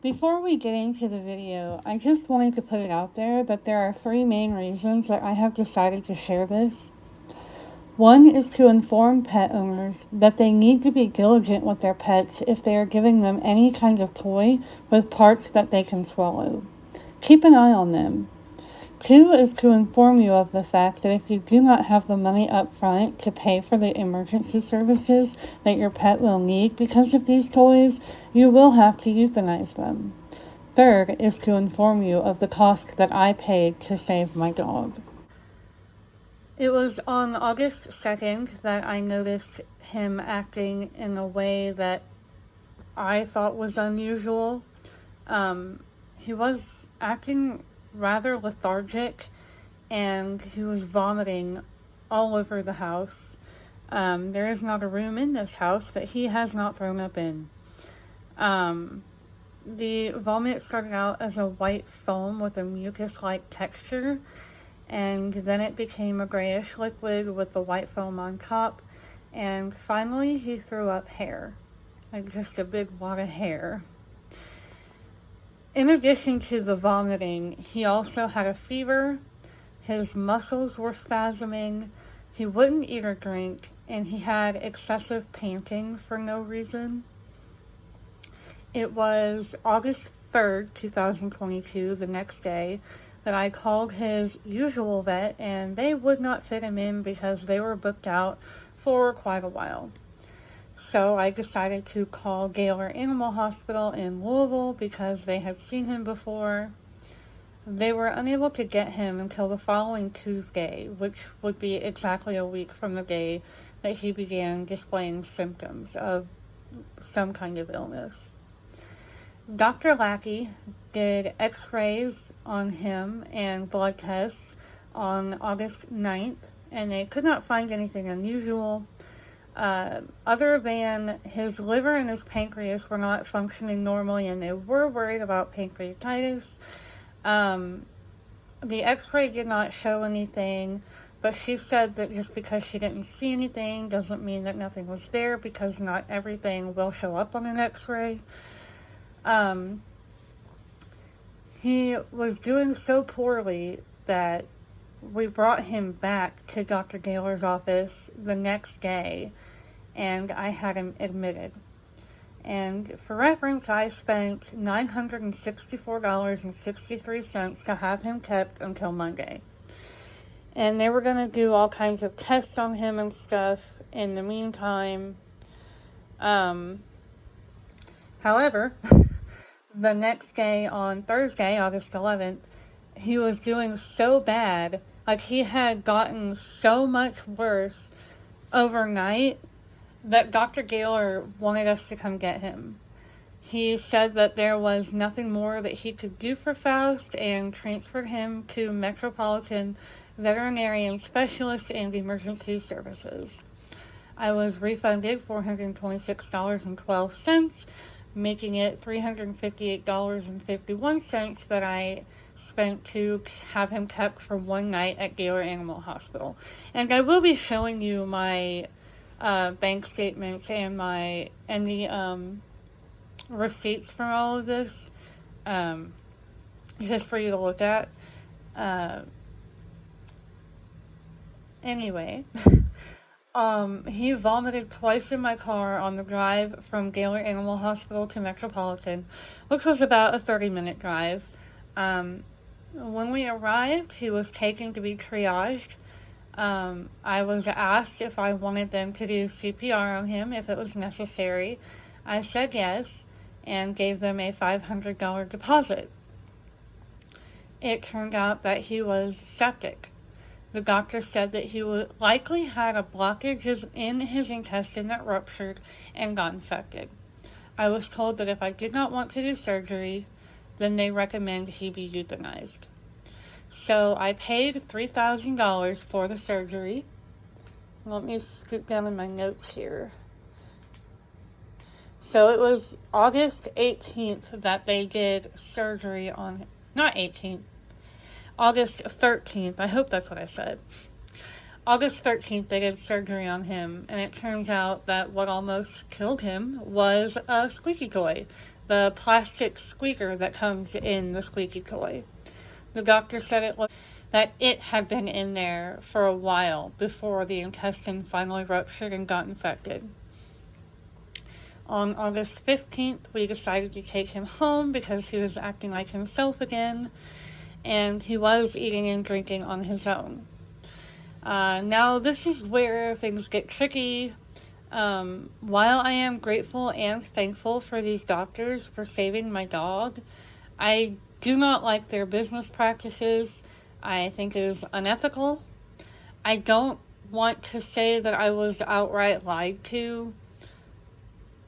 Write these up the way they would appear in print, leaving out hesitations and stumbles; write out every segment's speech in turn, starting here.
Before we get into the video, I just wanted to put it out there that there are 3 main reasons that I have decided to share this. One is to inform pet owners that they need to be diligent with their pets if they are giving them any kind of toy with parts that they can swallow. Keep an eye on them. 2 is to inform you of the fact that if you do not have the money up front to pay for the emergency services that your pet will need because of these toys, you will have to euthanize them. 3rd is to inform you of the cost that I paid to save my dog. It was on August 2nd that I noticed him acting in a way that I thought was unusual. He was acting rather lethargic, and he was vomiting all over the house. There is not a room in this house that he has not thrown up in. The vomit started out as a white foam with a mucus-like texture, and then it became a grayish liquid with the white foam on top, and finally he threw up hair, like just a big wad of hair. In addition to the vomiting, he also had a fever, his muscles were spasming, he wouldn't eat or drink, and he had excessive panting for no reason. It was August 3rd, 2022, the next day, that I called his usual vet, and they would not fit him in because they were booked out for quite a while. So I decided to call Gaylor Animal Hospital in Louisville because they had seen him before. They were unable to get him until the following Tuesday, which would be exactly a week from the day that he began displaying symptoms of some kind of illness. Dr. Lackey did x-rays on him and blood tests on August 9th, and they could not find anything unusual. Other than his liver and his pancreas were not functioning normally, and they were worried about pancreatitis. The x-ray did not show anything, but she said that just because she didn't see anything doesn't mean that nothing was there, because not everything will show up on an x-ray. He was doing so poorly that we brought him back to Dr. Gaylor's office the next day, and I had him admitted. And for reference, I spent $964.63 to have him kept until Monday. And they were going to do all kinds of tests on him and stuff in the meantime. However, the next day, on Thursday, August 11th, he was doing so bad, like he had gotten so much worse overnight, that Dr. Gaylor wanted us to come get him. He said that there was nothing more that he could do for Faust and transferred him to Metropolitan Veterinary Specialist and Emergency Services. I was refunded $426.12, making it $358.51 that I spent to have him kept for one night at Gaylor Animal Hospital. And I will be showing you my bank statements and the receipts from all of this, just for you to look at. Anyway, he vomited twice in my car on the drive from Gaylor Animal Hospital to Metropolitan, which was about a 30-minute drive. When we arrived, he was taken to be triaged. I was asked if I wanted them to do CPR on him if it was necessary. I said yes, and gave them a $500 deposit. It turned out that he was septic. The doctor said that he likely had a blockage in his intestine that ruptured and got infected. I was told that if I did not want to do surgery, then they recommend he be euthanized. So I paid $3,000 for the surgery. Let me scoot down in my notes here. So it was August 18th that they did surgery on him. Not 18th. August 13th. I hope that's what I said. August 13th, they did surgery on him, and it turns out that what almost killed him was a squeaky toy the plastic squeaker that comes in the squeaky toy. The doctor said that it had been in there for a while before the intestine finally ruptured and got infected. On August 15th, we decided to take him home because he was acting like himself again, and he was eating and drinking on his own. Now, this is where things get tricky. While I am grateful and thankful for these doctors for saving my dog, I do not like their business practices. I think it is unethical. I don't want to say that I was outright lied to,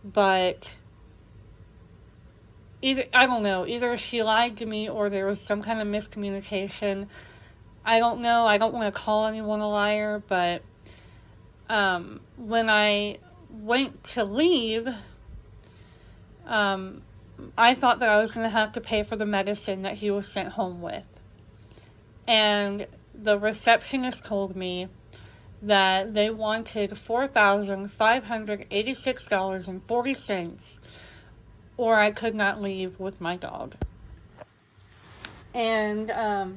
but either she lied to me or there was some kind of miscommunication. I don't know. I don't want to call anyone a liar, but when I went to leave, I thought that I was going to have to pay for the medicine that he was sent home with. And the receptionist told me that they wanted $4,586.40, or I could not leave with my dog. And I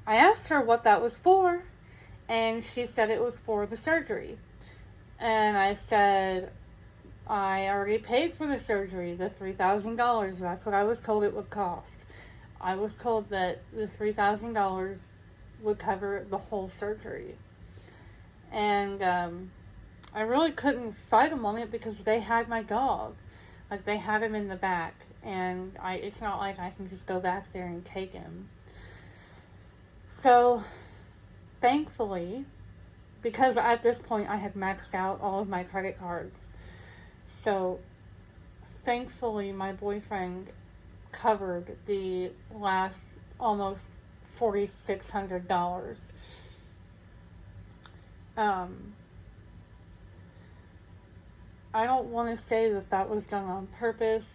asked her what that was for, and she said it was for the surgery. And I said, I already paid for the surgery, the $3,000. That's what I was told it would cost. I was told that the $3,000 would cover the whole surgery. And I really couldn't fight them on it because they had my dog. Like, they had him in the back. And it's not like I can just go back there and take him. So, thankfully, because at this point I had maxed out all of my credit cards, so thankfully my boyfriend covered the last almost $4,600. I don't want to say that that was done on purpose,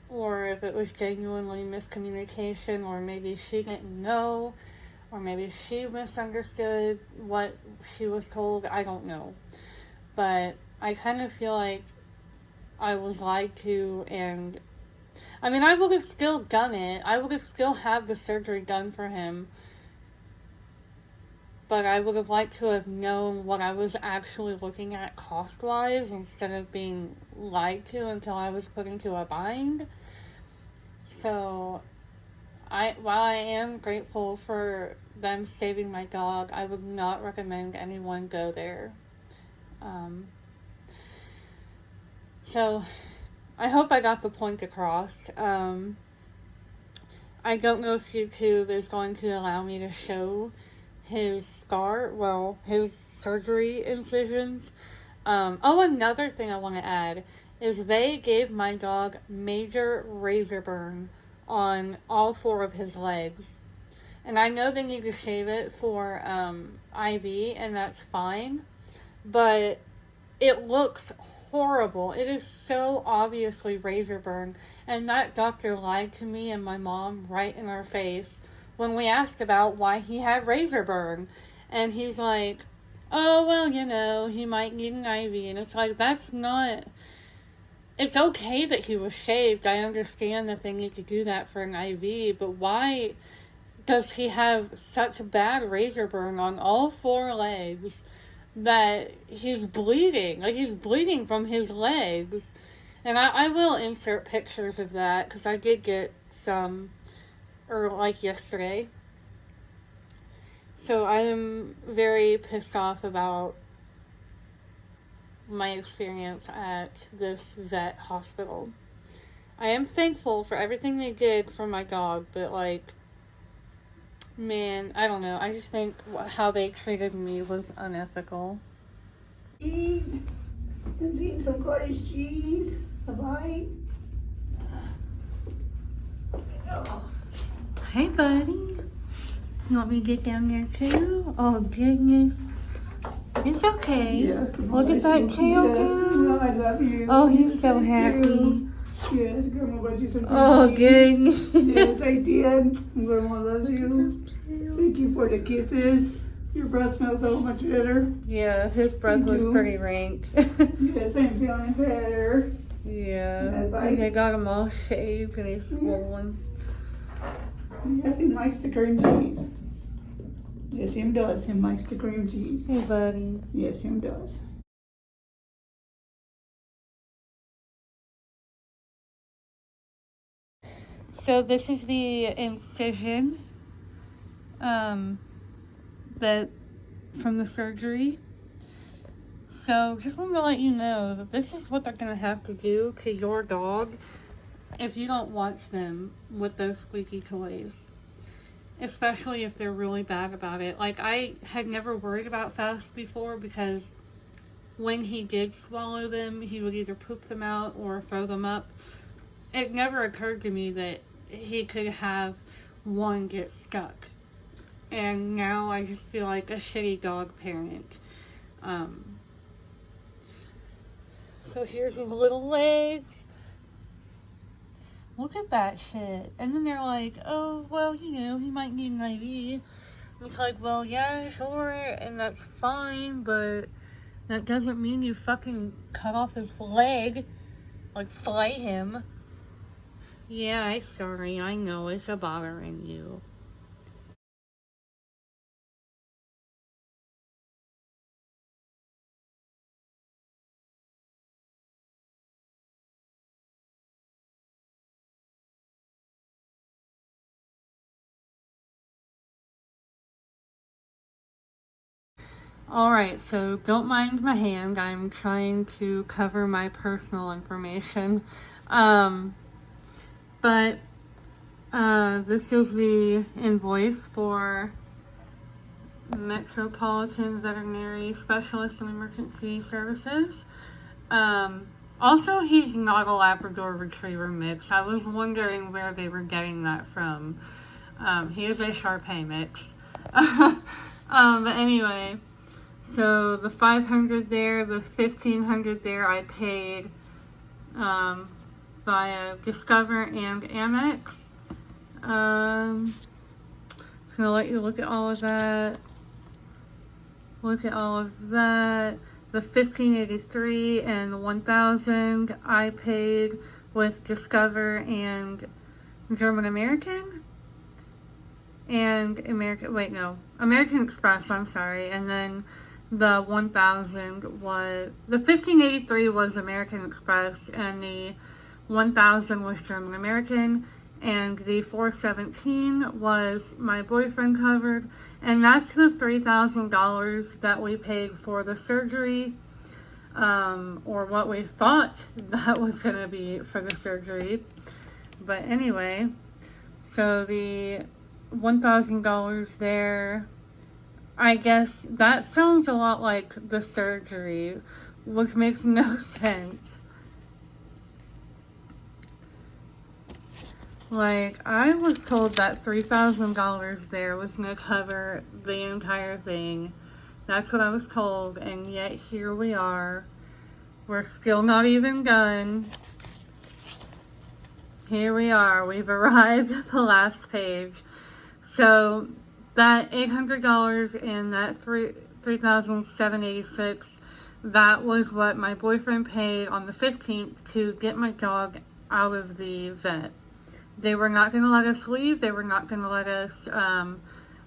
or if it was genuinely miscommunication, or maybe she didn't know, or maybe she misunderstood what she was told. I don't know. But I kind of feel like I was lied to, and I mean, I would have still done it. I would have still had the surgery done for him. But I would have liked to have known what I was actually looking at cost-wise instead of being lied to until I was put into a bind. So, while I am grateful for them saving my dog, I would not recommend anyone go there. So, I hope I got the point across. I don't know if YouTube is going to allow me to show his his surgery incisions. Another thing I want to add is they gave my dog major razor burn on all 4 of his legs. And I know they need to shave it for IV, and that's fine. But it looks horrible. It is so obviously razor burn. And that doctor lied to me and my mom right in our face when we asked about why he had razor burn. And he's like, oh, well, he might need an IV. And it's like, that's not... It's okay that he was shaved. I understand that they need to do that for an IV. But why does he have such bad razor burn on all 4 legs that he's bleeding? Like, he's bleeding from his legs. And I will insert pictures of that, because I did get some, yesterday. So I am very pissed off about my experience at this vet hospital. I am thankful for everything they did for my dog, but man, I don't know. I just think how they treated me was unethical. I'm eating some cottage cheese. A bite. Hey, buddy. You want me to get down there too? Oh, goodness. It's okay. Yeah, Look at that tail go. No, I love you. Oh, he's so Thank happy. you. Yes, Grandma brought you some Oh, cookies. goodness. Yes, I did. Grandma loves you. Thank you for the kisses. Your breath smells so much better. Yeah, his breath Thank was you. pretty rank. Yes, I'm feeling better. Yeah. That bite? And they got him all shaved and he's swollen. Yes, he likes the cream cheese. Yes, him does. Him likes the cream cheese. Hey, buddy. Yes, him does. So this is the incision that from the surgery. So just want to let you know that this is what they're going to have to do to your dog if you don't watch them with those squeaky toys. Especially if they're really bad about it. Like, I had never worried about Faust before because when he did swallow them, he would either poop them out or throw them up. It never occurred to me that he could have one get stuck. And now I just feel like a shitty dog parent. So here's his little legs. Look at that shit. And then they're like, oh, well, you know, he might need an IV. And it's like, well, yeah, sure, and that's fine, but that doesn't mean you fucking cut off his leg. Like, flay him. Yeah, I'm sorry, I know it's a bothering you. Alright, so don't mind my hand. I'm trying to cover my personal information. But this is the invoice for Metropolitan Veterinary Specialist and Emergency Services. Also, he's not a Labrador Retriever mix. I was wondering where they were getting that from. He is a Shar-Pei mix. But anyway, so the $500 there, the $1,500 there, I paid via Discover and Amex. Just gonna let you look at all of that. Look at all of that. The $1,583 and the $1,000 I paid with Discover and German American. And American Express, I'm sorry. And then the $1,000 was, the $1,583 was American Express and the $1,000 was German American. And the $417 was my boyfriend covered. And that's the $3,000 that we paid for the surgery. Or what we thought that was going to be for the surgery. But anyway, so the $1,000 there, I guess that sounds a lot like the surgery, which makes no sense. Like, I was told that $3,000 there was going to cover the entire thing. That's what I was told, and yet here we are. We're still not even done. Here we are. We've arrived at the last page. So, that $800 and that $3,786, that was what my boyfriend paid on the 15th to get my dog out of the vet. They were not going to let us leave. They were not going to let us,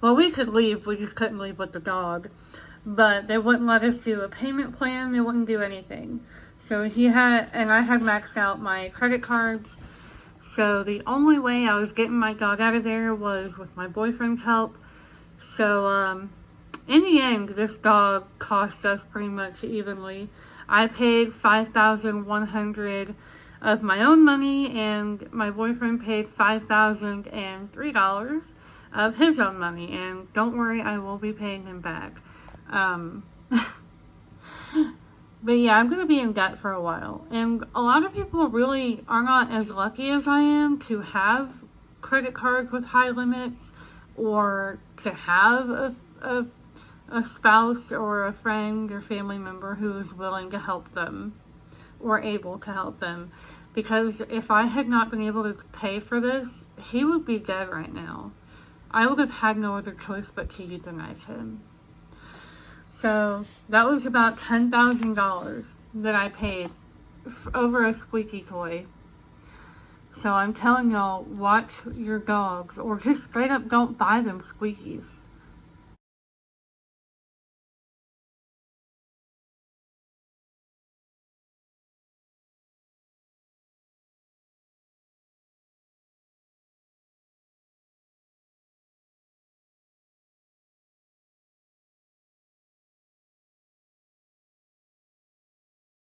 well, we could leave. We just couldn't leave with the dog. But they wouldn't let us do a payment plan. They wouldn't do anything. So I had maxed out my credit cards. So the only way I was getting my dog out of there was with my boyfriend's help. So, in the end, this dog cost us pretty much evenly. I paid $5,100 of my own money, and my boyfriend paid $5,003 of his own money. And don't worry, I will be paying him back. But yeah, I'm going to be in debt for a while. And a lot of people really are not as lucky as I am to have credit cards with high limits or to have a spouse or a friend or family member who is willing to help them or able to help them. Because if I had not been able to pay for this, he would be dead right now. I would have had no other choice but to euthanize him. So that was about $10,000 that I paid over a squeaky toy. So I'm telling y'all, watch your dogs, or just straight up don't buy them squeakies.